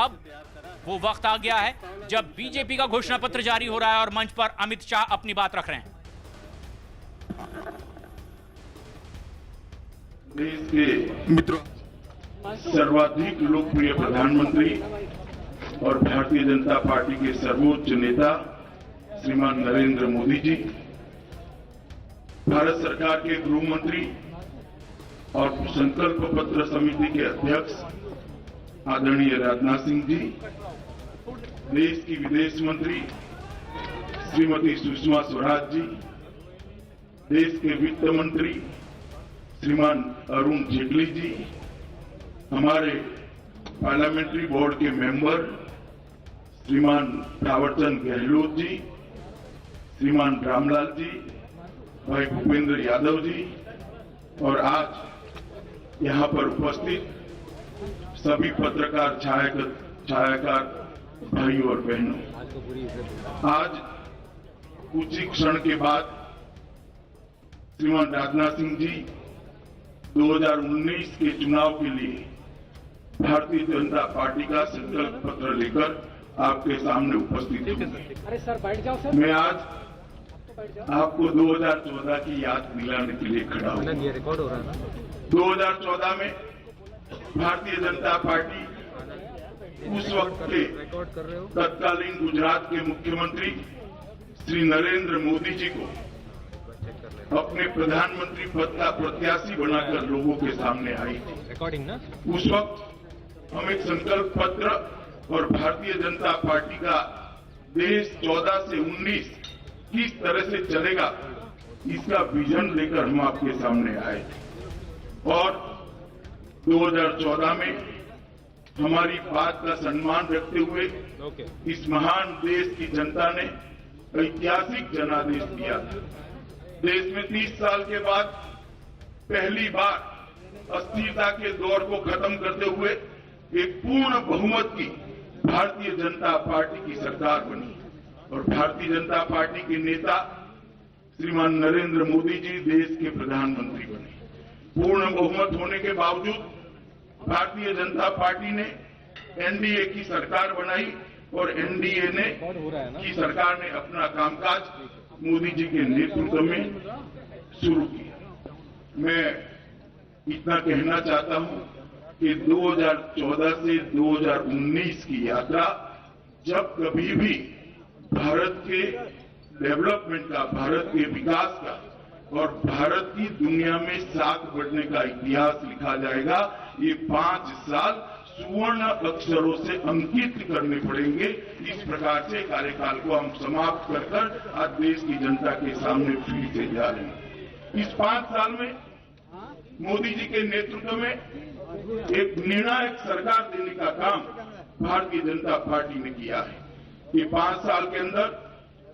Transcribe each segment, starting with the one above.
अब वो वक्त आ गया है जब बीजेपी का घोषणा पत्र जारी हो रहा है और मंच पर अमित शाह अपनी बात रख रहे हैं। देश के मित्रों, सर्वाधिक लोकप्रिय प्रधानमंत्री और भारतीय जनता पार्टी के सर्वोच्च नेता श्रीमान नरेंद्र मोदी जी, भारत सरकार के गृह मंत्री और संकल्प पत्र समिति के अध्यक्ष आदरणीय राजनाथ सिंह जी, देश की विदेश मंत्री श्रीमती सुषमा स्वराज जी, देश के वित्त मंत्री श्रीमान अरुण जेटली जी, हमारे पार्लियामेंट्री बोर्ड के मेंबर श्रीमान थावरचंद गहलोत जी, श्रीमान रामलाल जी, भाई भूपेंद्र यादव जी और आज यहां पर उपस्थित सभी पत्रकार छायाकार भाइयों और बहनों, आज कुछ ही क्षण के बाद श्रीमान राजनाथ सिंह जी 2019 के चुनाव के लिए भारतीय जनता पार्टी का संकल्प पत्र लेकर आपके सामने उपस्थित होंगे। अरे सर बैठ जाओ सर। मैं आज आपको 2014 की याद दिलाने के लिए खड़ा हूं। ये रिकॉर्ड हो रहा है ना। 2014 में भारतीय जनता पार्टी उस वक्त के तत्कालीन गुजरात के मुख्यमंत्री श्री नरेंद्र मोदी जी को अपने प्रधानमंत्री पद का प्रत्याशी बनाकर लोगों के सामने आई। रिकॉर्डिंग ना। उस वक्त हम एक संकल्प पत्र और भारतीय जनता पार्टी का देश 14 से 19 किस तरह से चलेगा इसका विजन लेकर हम आपके सामने आए और 2014 में हमारी बात का सम्मान रखते हुए इस महान देश की जनता ने ऐतिहासिक जनादेश दिया। देश में 30 साल के बाद पहली बार अस्थिरता के दौर को खत्म करते हुए एक पूर्ण बहुमत की भारतीय जनता पार्टी की सरकार बनी और भारतीय जनता पार्टी के नेता श्रीमान नरेंद्र मोदी जी देश के प्रधानमंत्री बने। पूर्ण बहुमत होने के बावजूद भारतीय जनता पार्टी ने एनडीए की सरकार बनाई और एनडीए ने की सरकार ने अपना कामकाज मोदी जी के नेतृत्व में शुरू किया। मैं इतना कहना चाहता हूं कि 2014 से 2019 की यात्रा जब कभी भी भारत के डेवलपमेंट का, भारत के विकास का और भारत की दुनिया में साख बढ़ने का इतिहास लिखा जाएगा। ये 5 साल सुवर्ण अक्षरों से अंकित करने पड़ेंगे। इस प्रकार से कार्यकाल को हम समाप्त कर आज देश की जनता के सामने फिर से जा रहे हैं। इस 5 साल में मोदी जी के नेतृत्व में एक निर्णायक सरकार देने का काम भारतीय जनता पार्टी ने किया है। ये 5 साल के अंदर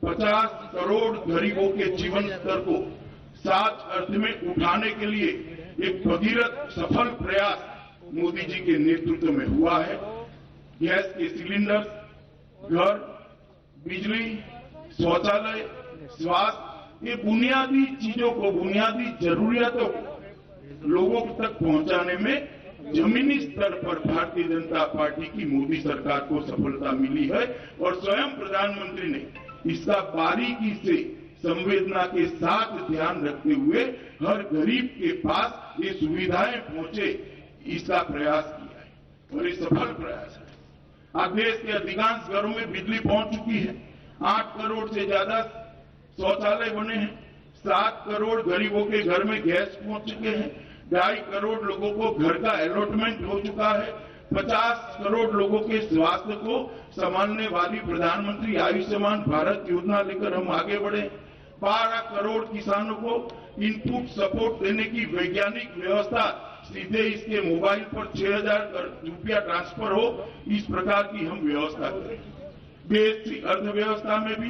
50 करोड़ गरीबों के जीवन स्तर को साच अर्थ में उठाने के लिए एक भगीरथ सफल प्रयास मोदी जी के नेतृत्व में हुआ है। गैस के सिलेंडर, घर, बिजली, शौचालय, स्वास्थ्य, ये बुनियादी चीजों को, बुनियादी जरूरियातों को लोगों तक पहुंचाने में जमीनी स्तर पर भारतीय जनता पार्टी की मोदी सरकार को सफलता मिली है और स्वयं प्रधानमंत्री ने इसका बारीकी से संवेदना के साथ ध्यान रखते हुए हर गरीब के पास ये सुविधाएं पहुंचे, इसका प्रयास किया है और ये सफल प्रयास है। आज देश के अधिकांश घरों में बिजली पहुंच चुकी है। 8 करोड़ से ज्यादा शौचालय बने हैं। 7 करोड़ गरीबों के घर में गैस पहुंच चुके हैं। 2.5 करोड़ लोगों को घर का अलॉटमेंट हो चुका है। 50 करोड़ लोगों के स्वास्थ्य को संभालने वाली प्रधानमंत्री आयुष्मान भारत योजना लेकर हम आगे बढ़े। 12 करोड़ किसानों को इनपुट सपोर्ट देने की वैज्ञानिक व्यवस्था, सीधे इसके मोबाइल पर 6,000 रुपया ट्रांसफर हो, इस प्रकार की हम व्यवस्था करें। देश की अर्थव्यवस्था में भी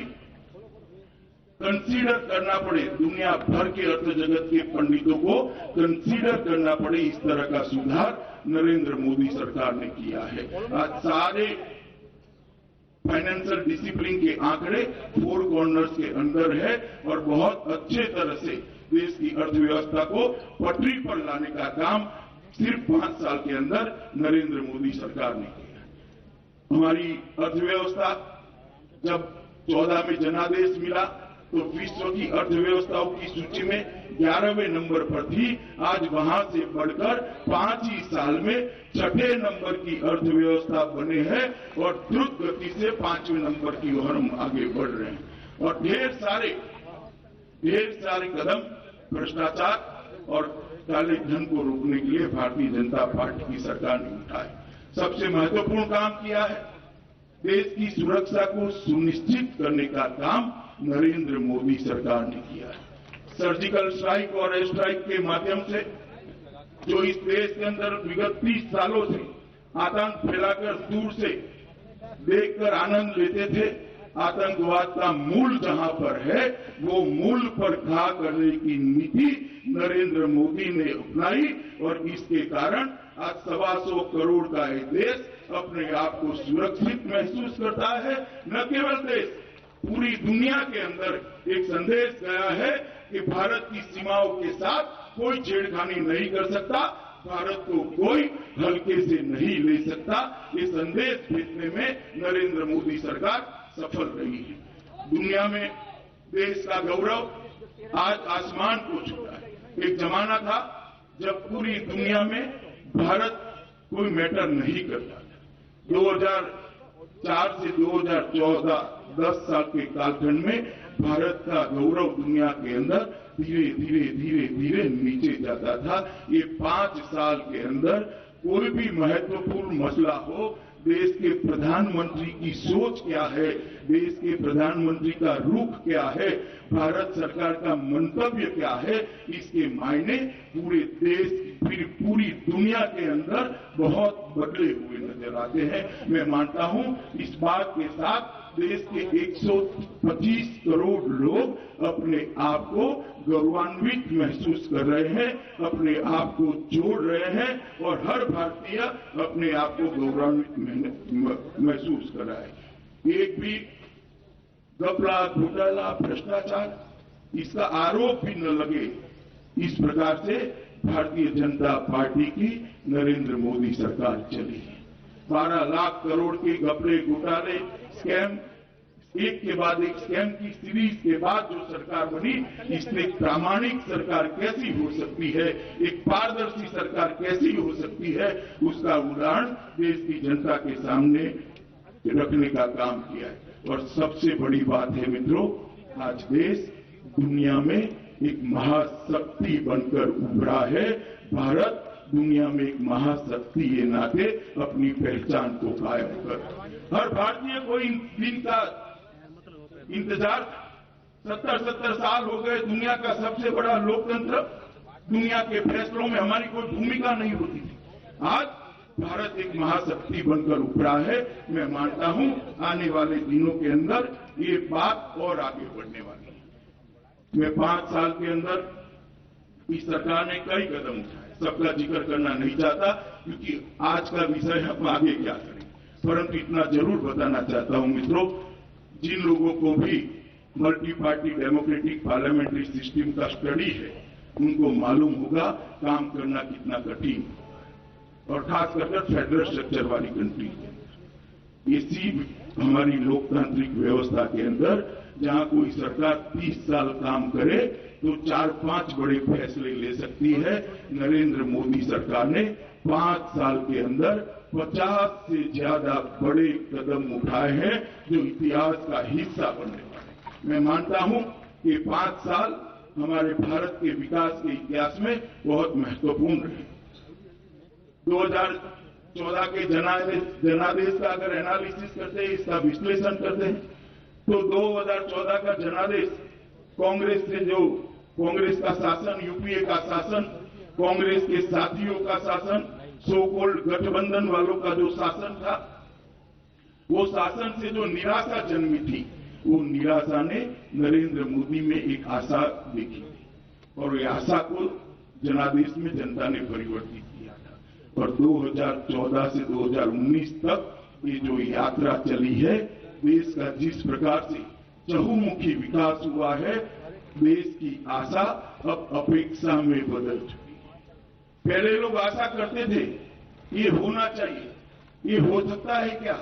कंसीडर करना पड़े, दुनिया भर के अर्थ जगत के पंडितों को कंसीडर करना पड़े, इस तरह का सुधार नरेंद्र मोदी सरकार ने किया है। आज सारे फाइनेंशियल डिसिप्लिन के आंकड़े 4 कॉर्नर्स के अंदर है और बहुत अच्छे तरह से देश की अर्थव्यवस्था को पटरी पर लाने का काम सिर्फ 5 साल के अंदर नरेंद्र मोदी सरकार ने किया। हमारी अर्थव्यवस्था जब 14 में जनादेश मिला तो विश्व की अर्थव्यवस्थाओं की सूची में 11वें नंबर पर थी। आज वहां से बढ़कर 5 ही साल में 6ठे नंबर की अर्थव्यवस्था बने हैं और द्रुत गति से 5वें नंबर की ओर हम आगे बढ़ रहे हैं। और ढेर सारे कदम भ्रष्टाचार और काले धन को रोकने के लिए भारतीय जनता पार्टी की सरकार ने उठाए। सबसे महत्वपूर्ण काम किया है, देश की सुरक्षा को सुनिश्चित करने का काम नरेंद्र मोदी सरकार ने किया है। सर्जिकल स्ट्राइक और एयर स्ट्राइक के माध्यम से जो इस देश के अंदर विगत 30 सालों से आतंक फैलाकर दूर से देखकर आनंद लेते थे, आतंकवाद का मूल जहां पर है वो मूल पर घा करने की नीति नरेंद्र मोदी ने अपनाई और इसके कारण आज 125 करोड़ का ये देश अपने आप को सुरक्षित महसूस करता है। न केवल देश, पूरी दुनिया के अंदर एक संदेश गया है कि भारत की सीमाओं के साथ कोई छेड़खानी नहीं कर सकता, भारत को कोई हल्के से नहीं ले सकता। ये संदेश भेजने में नरेंद्र मोदी सरकार सफल रही है। दुनिया में देश का गौरव आज आसमान को छूता है। एक जमाना था जब पूरी दुनिया में भारत कोई मैटर नहीं करता था। 2004 से 2014 10 साल के कालखंड में भारत का गौरव दुनिया के अंदर धीरे धीरे नीचे जाता था। ये 5 साल के अंदर कोई भी महत्वपूर्ण मसला हो, देश के प्रधानमंत्री की सोच क्या है, देश के प्रधानमंत्री का रुख क्या है, भारत सरकार का मंतव्य क्या है, इसके मायने पूरे देश फिर पूरी दुनिया के अंदर बहुत बदले हुए नजर आते हैं। मैं मानता हूं इस बात के साथ देश के 125 करोड़ लोग अपने आप को गौरवान्वित महसूस कर रहे हैं, अपने आप को जोड़ रहे हैं और हर भारतीय अपने आप को गौरवान्वित महसूस कर रहा है। एक भी घपला, घोटाला, भ्रष्टाचार इसका आरोप भी न लगे, इस प्रकार से भारतीय जनता पार्टी की नरेंद्र मोदी सरकार चली है। 12 लाख करोड़ के घपले, घोटाले, स्कैम, एक के बाद एक स्कैम की सीरीज के बाद जो सरकार बनी, इसमें एक प्रामाणिक सरकार कैसी हो सकती है, एक पारदर्शी सरकार कैसी हो सकती है, उसका उदाहरण देश की जनता के सामने रखने का काम किया है। और सबसे बड़ी बात है मित्रों, आज देश दुनिया में एक महाशक्ति बनकर उभरा है। भारत दुनिया में एक महाशक्ति के नाते अपनी पहचान को कायम कर, हर भारतीय को इन दिन का इंतजार 70 साल हो गए। दुनिया का सबसे बड़ा लोकतंत्र, दुनिया के फैसलों में हमारी कोई भूमिका नहीं होती थी। आज भारत एक महाशक्ति बनकर उभरा है। मैं मानता हूं आने वाले दिनों के अंदर ये बात और आगे बढ़ने वाली है। मैं 5 साल के अंदर इस सरकार ने कई कदम उठाए, सबका जिक्र करना नहीं चाहता क्योंकि आज का विषय हम आगे क्या करें, परंतु इतना जरूर बताना चाहता हूं मित्रों, जिन लोगों को भी multi party democratic parliamentary system का स्टडी है उनको मालूम होगा काम करना कितना कठिन, और खास कर फेडरल स्ट्रक्चर वाली कंट्री इसी हमारी लोकतांत्रिक व्यवस्था के अंदर जहां कोई सरकार 30 साल काम करे तो 4-5 बड़े फैसले ले सकती है। नरेंद्र मोदी सरकार ने 5 साल के अंदर 50 से ज्यादा बड़े कदम उठाए हैं जो इतिहास का हिस्सा बनने वाले। मैं मानता हूं कि 5 साल हमारे भारत के विकास के इतिहास में बहुत महत्वपूर्ण रहे। 2014 के जनादेश का अगर एनालिसिस करते हैं, इसका विश्लेषण करते हैं, तो 2014 का जनादेश कांग्रेस का शासन, यूपीए का शासन, कांग्रेस के साथियों का शासन, सो कॉल्ड गठबंधन वालों का जो शासन था, वो शासन से जो निराशा जन्मी थी, वो निराशा ने नरेंद्र मोदी में एक आशा देखी और ये आशा को जनादेश में जनता ने परिवर्तित किया था। और 2014 से 2019 तक ये जो यात्रा चली है, देश का जिस प्रकार से चहुमुखी विकास हुआ है, देश की आशा अब अपेक्षा में बदल चुकी है। पहले लोग आशा करते थे ये होना चाहिए, ये हो सकता है क्या,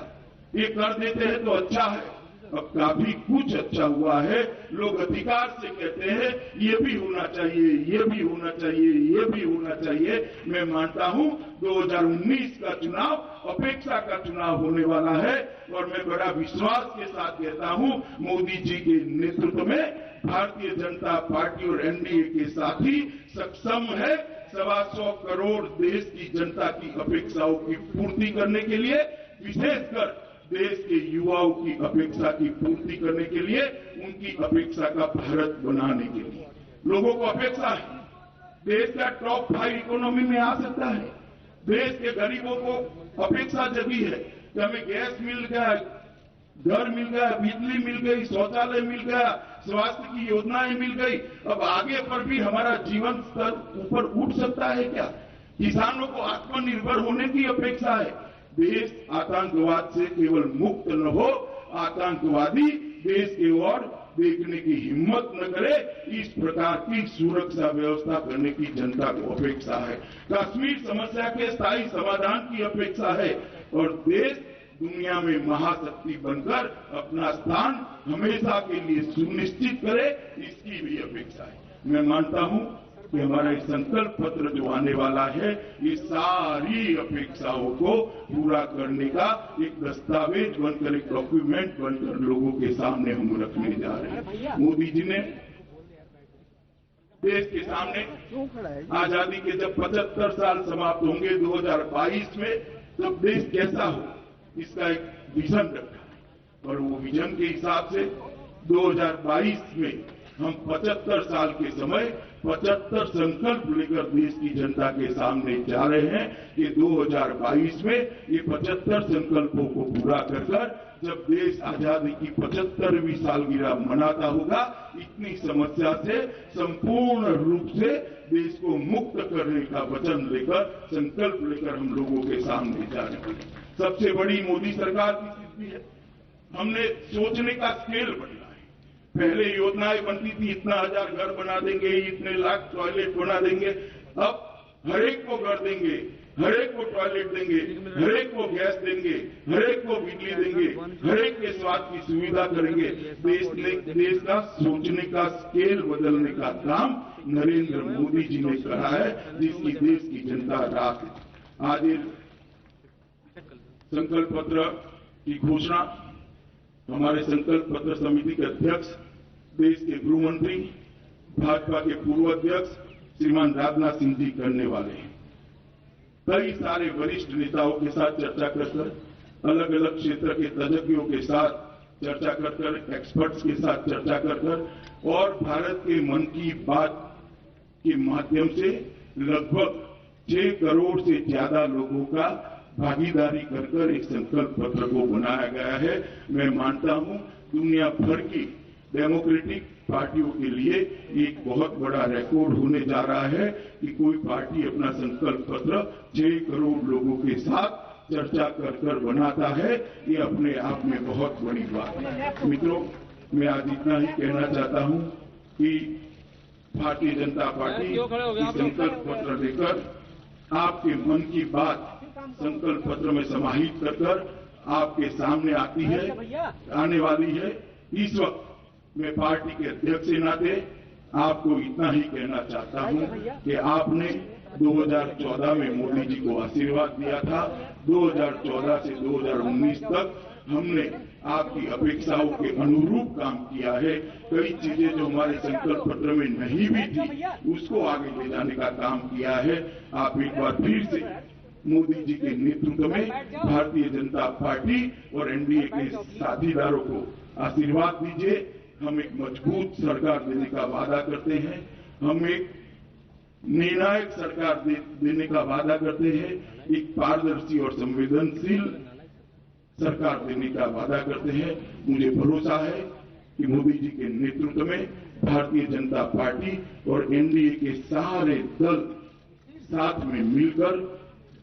ये कर देते हैं तो अच्छा है। अब काफी कुछ अच्छा हुआ है। लोग अधिकार से कहते हैं ये भी होना चाहिए, ये भी होना चाहिए, ये भी होना चाहिए। मैं मानता हूं 2019 का चुनाव अपेक्षा का चुनाव होने वाला है और मैं बड़ा विश्वास के साथ कहता हूं मोदी जी के नेतृत्व में भारतीय जनता पार्टी और एनडीए के साथी सक्षम है 125 करोड़ देश की जनता की अपेक्षाओं की पूर्ति करने के लिए, विशेषकर देश के युवाओं की अपेक्षा की पूर्ति करने के लिए, उनकी अपेक्षा का भारत बनाने के लिए। लोगों को अपेक्षा है देश का टॉप 5 इकोनॉमी में आ सकता है। देश के गरीबों को अपेक्षा जगी है कि हमें गैस मिल गया, घर मिल गया, बिजली मिल गई, शौचालय मिल गया, स्वास्थ्य की योजनाएं मिल गई। अब आगे पर भी हमारा जीवन स्तर ऊपर उठ सकता है क्या? किसानों को आत्मनिर्भर होने की अपेक्षा है। देश आतंकवाद से केवल मुक्त न हो, आतंकवादी देश की ओर देखने की हिम्मत न करे, इस प्रकार की सुरक्षा व्यवस्था करने की जनता को अपेक्षा है। कश्मीर समस्या के स्थायी समाधान की अपेक्षा है और देश दुनिया में महाशक्ति बनकर अपना स्थान हमेशा के लिए सुनिश्चित करे, इसकी भी अपेक्षा है। मैं मानता हूं कि हमारा संकल्प पत्र जो आने वाला है, ये सारी अपेक्षाओं को पूरा करने का एक दस्तावेज बनकर, एक डॉक्यूमेंट बनकर लोगों के सामने हम रखने जा रहे हैं। मोदी जी ने देश के सामने आजादी के जब 75 साल समाप्त होंगे 2022 में, तब देश कैसा हो इसका एक विजन रखा है और वो विजन के हिसाब से 2022 में हम 75 साल के समय 75 संकल्प लेकर देश की जनता के सामने जा रहे हैं कि 2022 में ये 75 संकल्पों को पूरा कर जब देश आजादी की 75वीं सालगिरह मनाता होगा, इतनी समस्या से संपूर्ण रूप से देश को मुक्त करने का वचन लेकर, संकल्प लेकर हम लोगों के सामने जा रहे हैं। सबसे बड़ी मोदी सरकार की सिद्धि है, हमने सोचने का स्केल बदला है। पहले योजनाएं बनती थी, इतना 1000 घर बना देंगे, इतने लाख टॉयलेट बना देंगे। अब हरेक को घर देंगे, हरेक को टॉयलेट देंगे, हरेक को गैस देंगे, हरेक को बिजली देंगे, हरेक के स्वास्थ्य की सुविधा करेंगे। देश का सोचने का स्केल बदलने का काम नरेंद्र मोदी जी ने करा है, जिसकी देश की जनता राह है। आज संकल्प पत्र की घोषणा हमारे संकल्प पत्र समिति के अध्यक्ष, देश के गृह मंत्री, भाजपा के पूर्व अध्यक्ष श्रीमान राजनाथ सिंह जी करने वाले हैं। कई सारे वरिष्ठ नेताओं के साथ चर्चा कर, अलग अलग क्षेत्र के तज्ञों के साथ चर्चा कर, एक्सपर्ट्स के साथ चर्चा कर और भारत के मन की बात के माध्यम से लगभग 6 करोड़ से ज्यादा लोगों का भागीदारी कर एक संकल्प पत्र को बनाया गया है। मैं मानता हूं दुनिया भर की डेमोक्रेटिक पार्टियों के लिए एक बहुत बड़ा रिकॉर्ड होने जा रहा है कि कोई पार्टी अपना संकल्प पत्र 6 करोड़ लोगों के साथ चर्चा कर बनाता है। ये अपने आप में बहुत बड़ी बात है। मित्रों, मैं आज इतना ही कहना चाहता हूं कि भारतीय जनता पार्टी संकल्प पत्र लेकर आपके मन की बात संकल्प पत्र में समाहित कर आपके सामने आती है, आने वाली है। इस वक्त मैं पार्टी के अध्यक्ष के नाते आपको इतना ही कहना चाहता हूं कि आपने 2014 में मोदी जी को आशीर्वाद दिया था। 2014 से 2019 तक हमने आपकी अपेक्षाओं के अनुरूप काम किया है। कई चीजें जो हमारे संकल्प पत्र में नहीं भी थी, उसको आगे ले जाने का काम किया है। आप एक बार फिर से मोदी जी के नेतृत्व में भारतीय जनता पार्टी और एनडीए के साथीदारों को आशीर्वाद दीजिए। हम एक मजबूत सरकार देने का वादा करते हैं, हम एक निर्णायक सरकार देने का वादा करते हैं, एक पारदर्शी और संवेदनशील सरकार देने का वादा करते हैं। मुझे भरोसा है कि मोदी जी के नेतृत्व में भारतीय जनता पार्टी और एनडीए के सारे दल साथ में मिलकर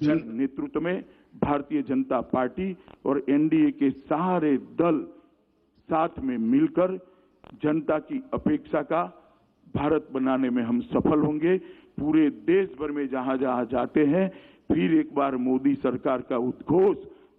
नेतृत्व में भारतीय जनता पार्टी और एनडीए के सारे दल साथ में मिलकर जनता की अपेक्षा का भारत बनाने में हम सफल होंगे। पूरे देश भर में जहां जहां जाते हैं, फिर एक बार मोदी सरकार का उद्घोष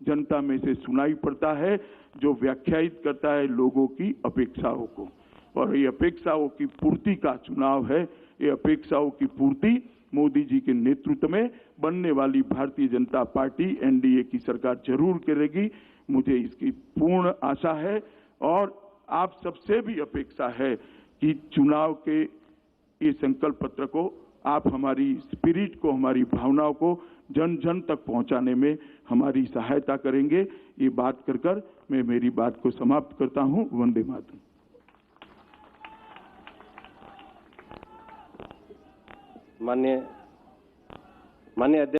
जनता में से सुनाई पड़ता है, जो व्याख्यायित करता है लोगों की अपेक्षाओं को। और ये अपेक्षाओं की पूर्ति का चुनाव है। ये अपेक्षाओं की पूर्ति मोदी जी के नेतृत्व में बनने वाली भारतीय जनता पार्टी एनडीए की सरकार जरूर करेगी। मुझे इसकी पूर्ण आशा है और आप सबसे भी अपेक्षा है कि चुनाव के ये संकल्प पत्र को आप हमारी स्पिरिट को, हमारी भावनाओं को जन जन तक पहुंचाने में हमारी सहायता करेंगे। ये बात कर मैं मेरी बात को समाप्त करता हूं। वंदे मातरम। माननीय अध्यक्ष